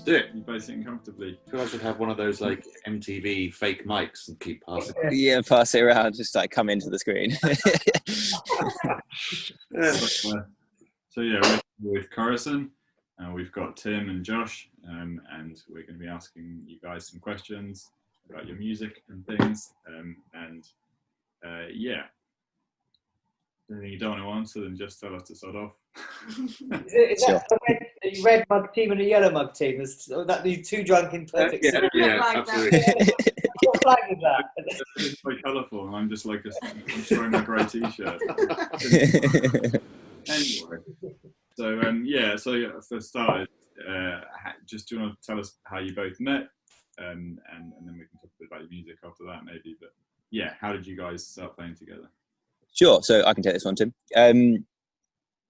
do it. You're both sitting comfortably. I feel I should have one of those like MTV fake mics and keep passing. Yeah, pass it around, just like come into the screen. So yeah, we're with Korason, we've got Tim and Josh, and we're going to be asking you guys some questions about your music and things, yeah. Anything you don't want to answer, then just tell us to start off. Is that a red mug team and a yellow mug team? That the two drunk in perfect sync? Yeah, absolutely. What flag is that? It's quite colourful, and I'm just like I'm wearing my grey t-shirt. Anyway, so for starters, just do you want to tell us how you both met, and then we can talk a bit about your music after that, maybe. But yeah, how did you guys start playing together? Sure. So I can take this one, Tim.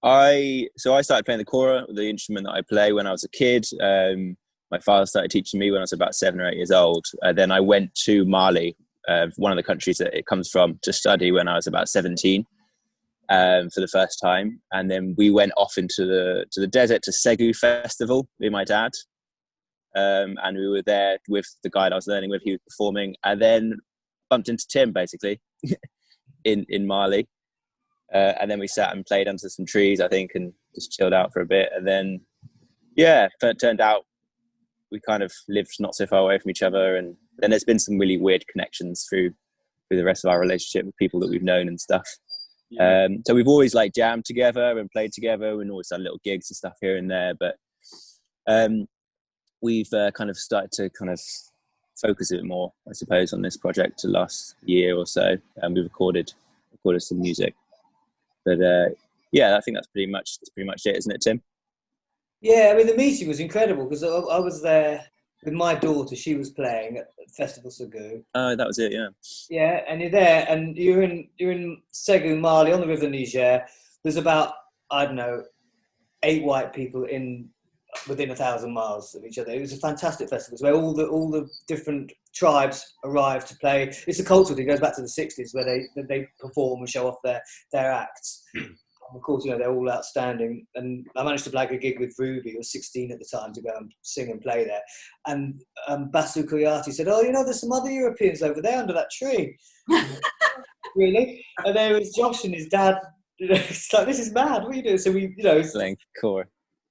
I started playing the kora, the instrument that I play, when I was a kid. My father started teaching me when I was about 7 or 8 years old. Then I went to Mali, one of the countries that it comes from, to study when I was about 17 for the first time. And then we went off into the desert to Segu Festival with my dad. And we were there with the guide I was learning with. He was performing, and then bumped into Tim basically in Mali. And then we sat and played under some trees, I think, and just chilled out for a bit. And then, yeah, it turned out we kind of lived not so far away from each other. And then there's been some really weird connections through the rest of our relationship with people that we've known and stuff. Yeah. So we've always like jammed together and played together, and always done little gigs and stuff here and there. But we've kind of started to kind of focus a bit more, I suppose, on this project the last year or so. And we recorded some music. But yeah, I think that's pretty much it, isn't it, Tim? Yeah, I mean, the meeting was incredible because I was there with my daughter. She was playing at Festival Segu. Oh, that was it, yeah. Yeah, and you're there, and you're in Segu, Mali, on the River Niger. There's about, I don't know, 8 white people within 1,000 miles of each other. It was a fantastic festival where all the different tribes arrived to play. It's a cultural thing. It goes back to the 60s where they perform and show off their acts. Of course, they're all outstanding. And I managed to blag a gig with Ruby, who was 16 at the time, to go and sing and play there. And Basu Koyati said, "Oh, there's some other Europeans over there under that tree." Really? And there was Josh and his dad. It's like, this is mad. What are you doing? So we, playing core.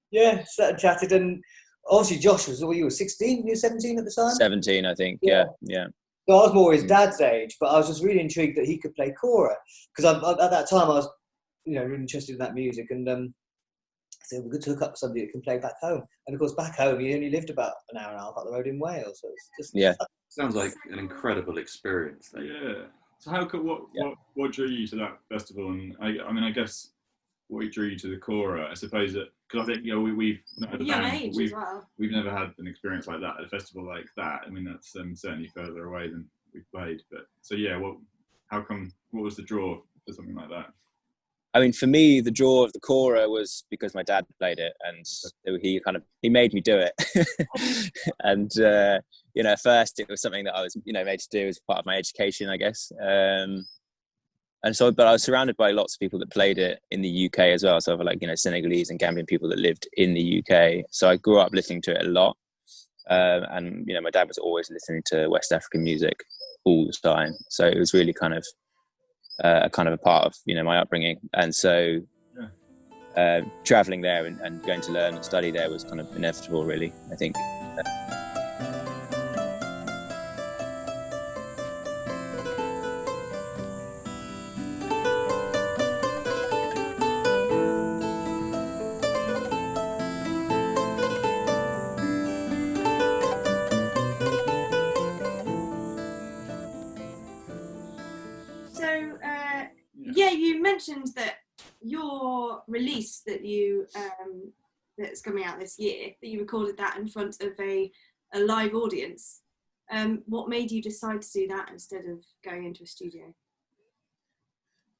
Yeah, sat and chatted, and obviously Josh was, you were 16, you were 17 at the time? 17, I think, yeah. So I was more his dad's age, but I was just really intrigued that he could play kora, because at that time I was, really interested in that music, and I said, we're good to hook up somebody that can play back home. And of course, back home, he only lived about an hour and a half up the road in Wales, so it's just... Yeah. Sounds like an incredible experience. Yeah. So what drew you to that festival? And I guess what drew you to the kora, I suppose that, because I think, we've never had an experience like that at a festival like that. I mean, that's certainly further away than we've played. But so yeah, what was the draw for something like that? I mean, for me, the draw of the kora was because my dad played it, and he made me do it. And at first it was something that I was made to do as part of my education, I guess. But I was surrounded by lots of people that played it in the UK as well. So Senegalese and Gambian people that lived in the UK. So I grew up listening to it a lot. And my dad was always listening to West African music all the time. So it was really kind of a part of my upbringing. And so traveling there and going to learn and study there was kind of inevitable, really, I think. You mentioned that your release that's coming out this year, that you recorded that in front of a live audience. What made you decide to do that instead of going into a studio?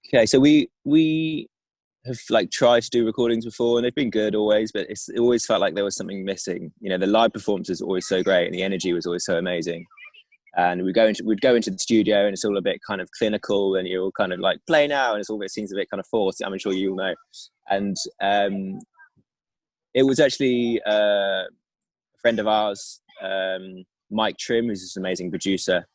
Okay, so we have tried to do recordings before, and they've been good always, but it always felt like there was something missing. The live performance was always so great, and the energy was always so amazing. And we'd go into the studio, and it's all a bit kind of clinical, and you're all kind of like, play now, and it seems a bit kind of forced. I'm sure you'll know. And it was actually a a friend of ours, Mike Trim, who's this amazing producer.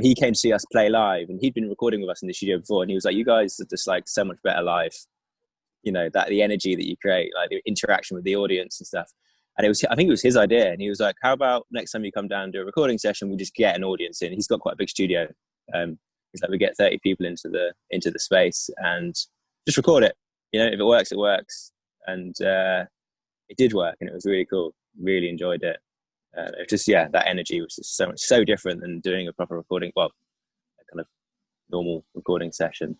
He came to see us play live, and he'd been recording with us in the studio before, and he was like, "You guys are just like so much better live. You know, that the energy that you create, like the interaction with the audience and stuff." And I think it was his idea, and he was like, "How about next time you come down and do a recording session, we just get an audience in." He's got quite a big studio. He's like, we get 30 people into the space and just record it. You know, if it works, it works. And it did work, and it was really cool. Really enjoyed it. That energy was just so different than doing a proper recording, well, a kind of normal recording session.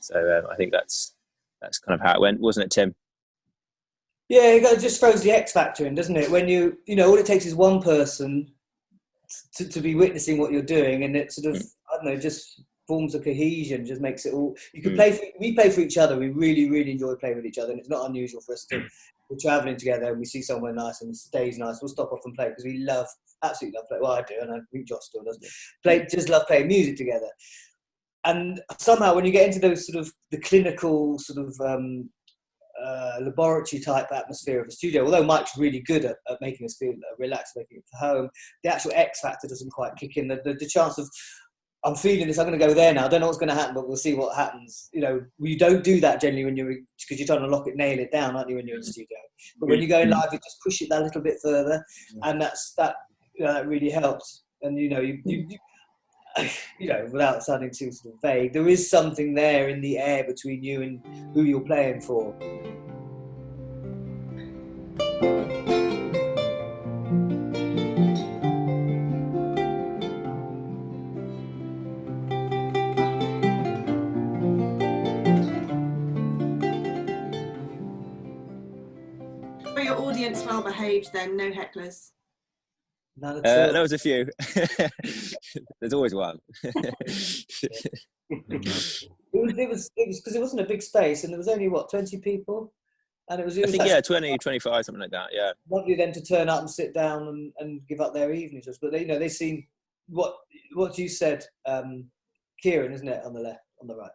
So I think that's kind of how it went, wasn't it, Tim? Yeah, it just throws the X factor in, doesn't it? When you know, all it takes is one person to be witnessing what you're doing, and it sort of, I don't know, just forms a cohesion, just makes it all. You can we play for each other. We really, really enjoy playing with each other, and it's not unusual for us to. We're travelling together and we see somewhere nice and it stays nice. We'll stop off and play because we absolutely love playing. Well, I do, and I think Josh still does. Just love playing music together. And somehow, when you get into those sort of the clinical sort of laboratory type atmosphere of a studio, although Mike's really good at making us feel relaxed, making it for home, the actual X factor doesn't quite kick in. The chance of, I'm feeling this, I'm going to go there now, I don't know what's going to happen, but we'll see what happens. You know, you don't do that generally because you're trying to lock it, nail it down, aren't you, when you're in the studio? But when you go in live, you just push it that little bit further, and that really helps. And you know, without sounding too sort of vague, there is something there in the air between you and who you're playing for. But your audience well behaved then, no hecklers. There was a few. There's always one. It was because it wasn't a big space, and there was only 20 people, and it was 20, 25, something like that. Yeah. Lovely then to turn up and sit down and give up their evenings. But they seem what you said, Kieran, isn't it, on the left, on the right?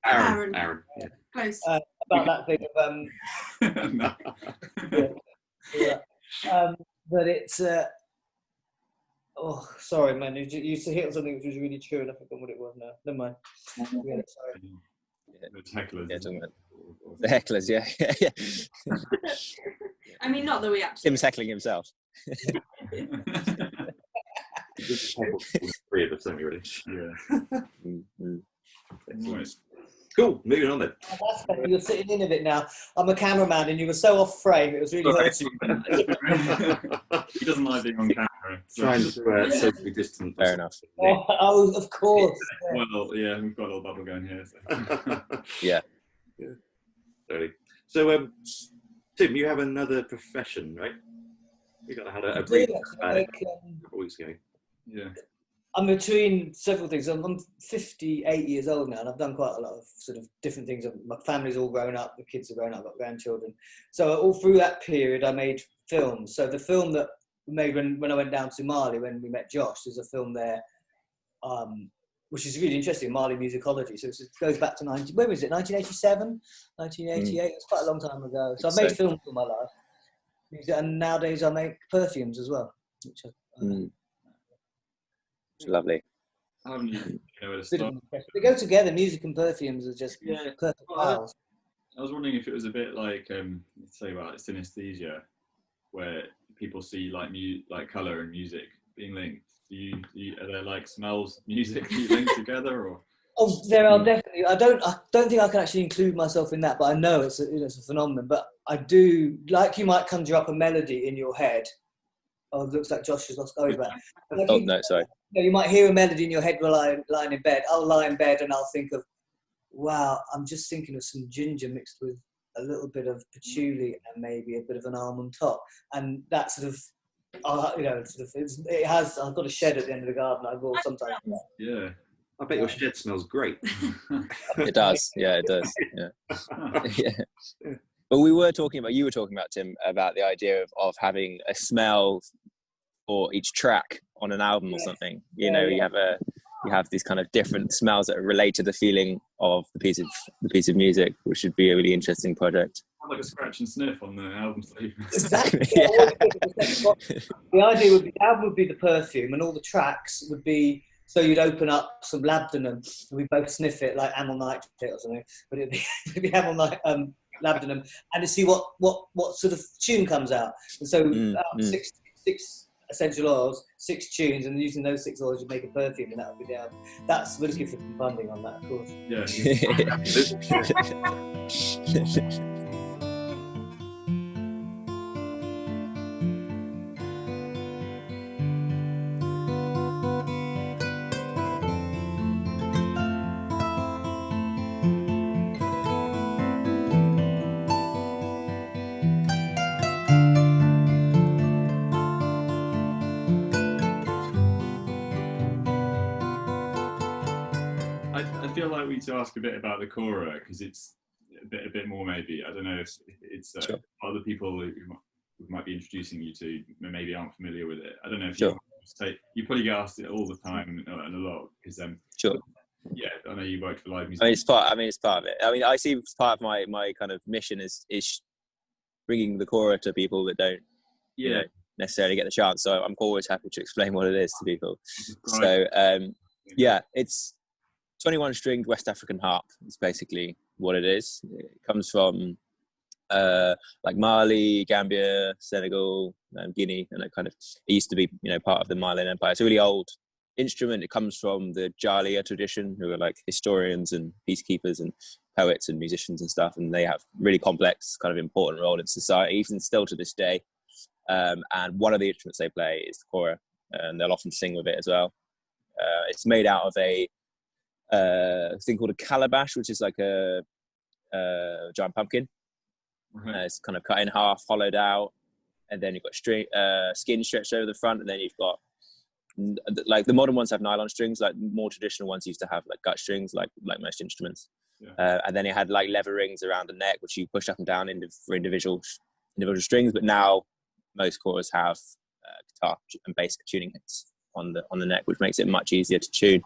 Aaron. Yeah. Close. About that thing of but it's oh, sorry, man. You hit on something which was really true, and I forgot what it was now. Never mind. Yeah, sorry. The hecklers. Yeah, talking about the hecklers. Yeah. I mean, not that we actually. Tim's heckling himself. Three of us, don't we, really? Yeah. Cool, moving on then. You're sitting in a bit now. I'm a cameraman, and you were so off frame. It was really hurting. He doesn't like being on camera. Trying to socially distant. Fair enough. Oh, of course. Well, yeah, we've got a little bubble going here. So. Yeah. Totally. So, Tim, you have another profession, right? We had a brief about it a couple weeks ago. Yeah. I'm between several things. I'm 58 years old now, and I've done quite a lot of sort of different things. My family's all grown up, the kids are grown up, I've got grandchildren. So all through that period, I made films. So the film that we made when I went down to Mali, when we met Josh, there's a film there, which is really interesting, Mali musicology. So it goes back to 1987, 1988. It's quite a long time ago. So I've made films all my life. And nowadays I make perfumes as well, which lovely. Haven't you where to start? They go together. Music and perfumes are just perfect pals. I was wondering if it was a bit like, say about synesthesia, where people see like colour and music being linked. Are there like smells, music linked together, or? Oh, there are definitely. I don't think I can actually include myself in that, but I know it's a phenomenon. But I do, like, you might conjure up a melody in your head. Oh, it looks like Josh has lost over. No, sorry. You might hear a melody in your head while lying in bed. I'll lie in bed and I'll think of, wow, I'm just thinking of some ginger mixed with a little bit of patchouli and maybe a bit of an almond top. And that sort of, I've got a shed at the end of the garden. I will sometimes. Yeah. I bet your shed smells great. It does. Yeah, it does. Yeah. Yeah. But you were talking about, Tim, about the idea of having a smell for each track on an album or something. You have these kind of different smells that relate to the feeling of the piece of music, which should be a really interesting project. like a scratch and sniff on the album sleeve. Exactly. The idea would be the album would be the perfume, and all the tracks would be. So you'd open up some labdanum, and we both sniff it like amyl nitrate or something. But it'd be amyl labdanum, and to see what sort of tune comes out. And so six essential oils, 6 tunes, and using those 6 oils, you'd make a perfume, and that would be the album. We're looking for some funding on that, of course. Yeah. I feel like we need to ask a bit about the Kora, because it's a bit more maybe. I don't know if it's Sure. other people who might be introducing you to maybe aren't familiar with it. I don't know if Sure. you probably get asked it all the time and a lot, because Sure. yeah, I know you worked for live music. I mean, it's part of it. I mean, I see part of my kind of mission is bringing the Kora to people that don't necessarily get the chance. So I'm always happy to explain what it is to people. So it's 21 stringed West African harp is basically what it is. It comes from like Mali, Gambia, Senegal, Guinea, and it used to be part of the Malian Empire. It's a really old instrument. It comes from the Jalia tradition, who are like historians and peacekeepers and poets and musicians and stuff, and they have really complex kind of important role in society, even still to this day. And one of the instruments they play is the Kora, and they'll often sing with it as well. It's made out of a thing called a calabash, which is like a giant pumpkin. It's kind of cut in half, hollowed out, and then you've got skin stretched over the front, and then you've got like the modern ones have nylon strings, like more traditional ones used to have like gut strings, like most instruments. And then it had like leather rings around the neck, which you push up and down for individual strings. But now most Koras have guitar and bass tuning hits on the neck, which makes it much easier to tune.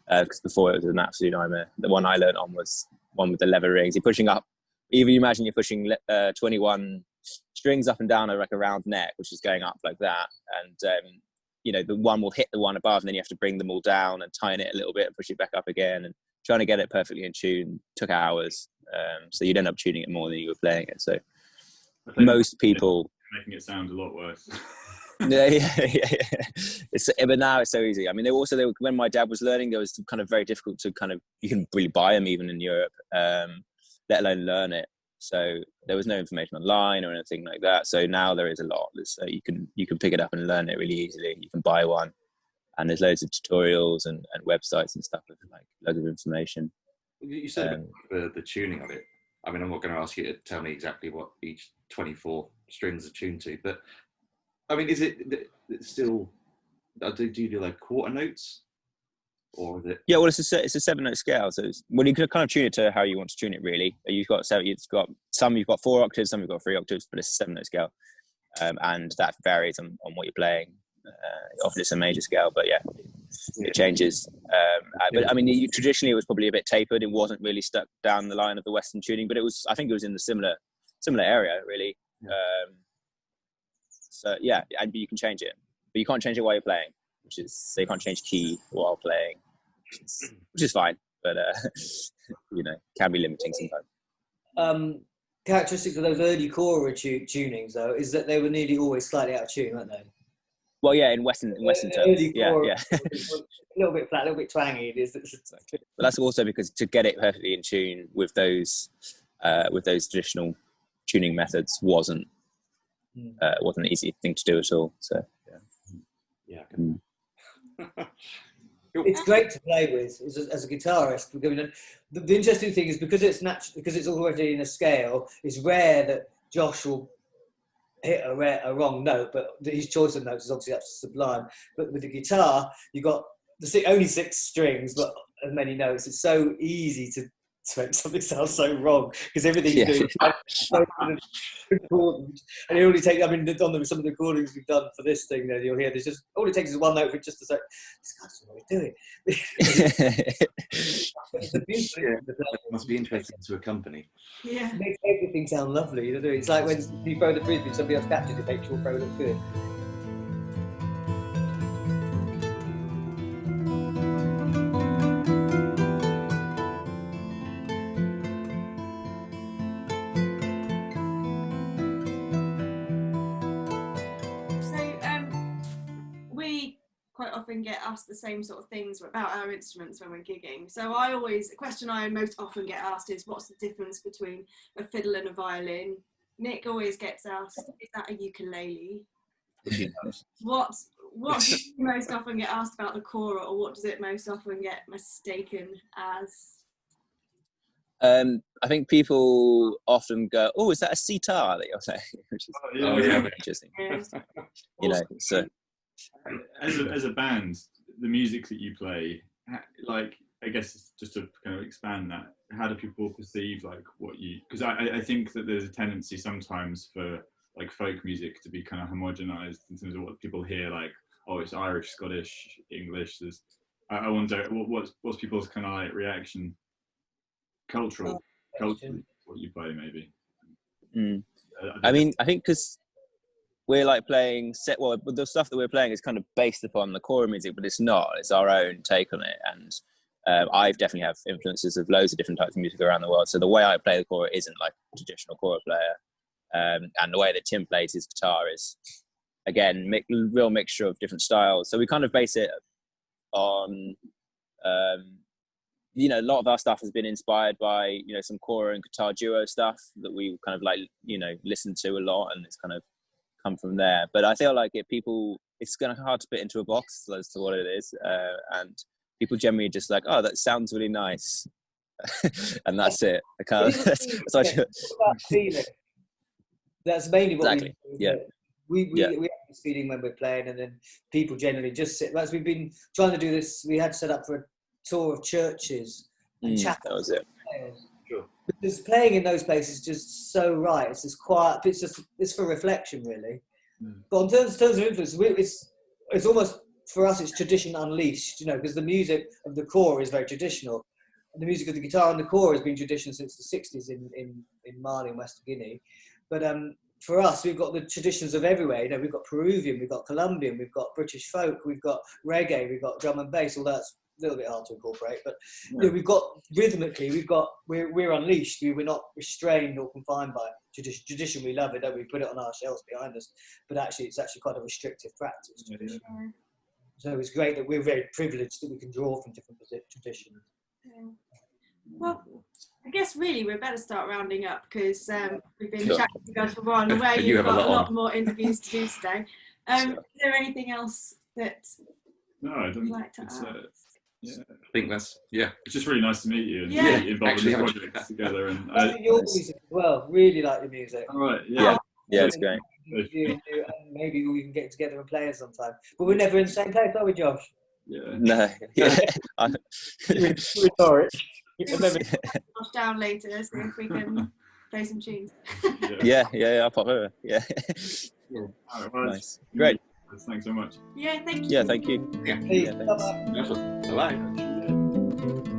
Because before it was an absolute nightmare. The one I learned on was one with the leather rings. You're pushing up, even imagine you're pushing 21 strings up and down like a round neck, which is going up like that. And, the one will hit the one above, and then you have to bring them all down and tighten it a little bit and push it back up again. And trying to get it perfectly in tune took hours. So you'd end up tuning it more than you were playing it. So most people... Making it sound a lot worse. Yeah. But now it's so easy. I mean, when my dad was learning, it was kind of very difficult to you can really buy them even in Europe, let alone learn it. So there was no information online or anything like that. So now there is a lot. So you can pick it up and learn it really easily. You can buy one, and there's loads of tutorials and websites and stuff with like loads of information. You said about the tuning of it. I mean, I'm not going to ask you to tell me exactly what each 24 strings are tuned to, but I mean, is it still? Do you do like quarter notes, or is it? Yeah, well, it's a 7-note scale, so you can kind of tune it to how you want to tune it. Really, you've got some you've got 4 octaves, some you've got 3 octaves, but it's a 7-note scale, and that varies on what you're playing. Often it's a major scale, but it changes. But I mean, traditionally it was probably a bit tapered. It wasn't really stuck down the line of the Western tuning, but I think it was in the similar area, really. So and you can change it, but you can't change it while you're playing, so you can't change key while playing, which is fine, but can be limiting sometimes. Characteristics of those early Kora tunings, though, is that they were nearly always slightly out of tune, weren't they? Well, yeah, in Western terms, Kora, a little bit flat, a little bit twangy. But that's also because to get it perfectly in tune with those traditional tuning methods wasn't an easy thing to do at all. So it's great to play with as a guitarist. The interesting thing is because it's already in a scale. It's rare that Josh will hit a wrong note, but his choice of notes is obviously absolutely sublime. But with the guitar, you've got only 6 strings, but as many notes. It's so easy to make something sound so wrong, because everything's doing so important. And it only takes, I mean, on some of the recordings we've done for this thing, then you'll hear there's just, all it takes is one note for just to say, this guy doesn't know what he's doing. It must be interesting to a company. Yeah. It makes everything sound lovely. You know, it's like when you throw the frisbee, somebody else catches it, makes your throw look good. We quite often get asked the same sort of things about our instruments when we're gigging. So the question I most often get asked is, what's the difference between a fiddle and a violin? Nick always gets asked, is that a ukulele? What do you most often get asked about the kora, or what does it most often get mistaken as? I think people often go, "Oh, is that a sitar that you're saying?" Which is interesting. You know, so as a band, the music that you play, like, I guess just to kind of expand that, how do people perceive like what you? Because I think that there's a tendency sometimes for like folk music to be kind of homogenized in terms of what people hear, like, oh, it's Irish, Scottish, English. I wonder what's people's kind of like reaction, culturally, what you play maybe. I mean, I think because we're like playing the stuff that we're playing is kind of based upon the kora music, but it's not. It's our own take on it, and I definitely have influences of loads of different types of music around the world. So the way I play the kora isn't like a traditional kora player, and the way that Tim plays his guitar is, again, real mixture of different styles. So we kind of base it on, you know, a lot of our stuff has been inspired by, you know, some kora and guitar duo stuff that we kind of like, you know, listen to a lot, and it's kind of come from there. But I feel like it's kind of hard to put into a box as to what it is, and people generally just like, oh, that sounds really nice, and that's it. I can't. That's mainly what exactly. We have this feeling when we're playing, and then people generally just sit. As we've been trying to do this, we had set up for a tour of churches and chapels. That was it. Sure. Because playing in those places is just so right. It's just quiet. It's for reflection, really. But in terms of influence, it's almost, for us, it's tradition unleashed. You know, because the music of the kora is very traditional. And the music of the guitar and the kora has been traditional since the 60s in Mali and West Guinea. But for us, we've got the traditions of everywhere. You know, we've got Peruvian, we've got Colombian, we've got British folk, we've got reggae, we've got drum and bass. Although that's a little bit hard to incorporate, but you know, we've got rhythmically, we're unleashed. We're not restrained or confined by tradition. We love it, don't we? Put it on our shelves behind us, but actually, it's actually quite a restrictive practice. Tradition. Yeah. So it's great that we're very privileged that we can draw from different traditions. Yeah. Well, I guess really we're better start rounding up, because we've been chatting to you guys for a while. I'm aware you've got a lot more interviews to do today. Is there anything else that you'd like to ask? I think that's It's just really nice to meet you and be involved in this project together. And I like your music as well. Really like your music. All right. Yeah, it's great. And maybe we can get together and play it sometime. But we're never in the same place, are we, Josh? Yeah. No. Yeah. Sorry. Josh down later, so if we can play some tunes. Yeah. I'll pop over. Yeah. Cool. All right, well, nice. Great. Thanks so much. Yeah, thank you. Yeah, thank you. yeah. Please, thanks. bye-bye. Bye.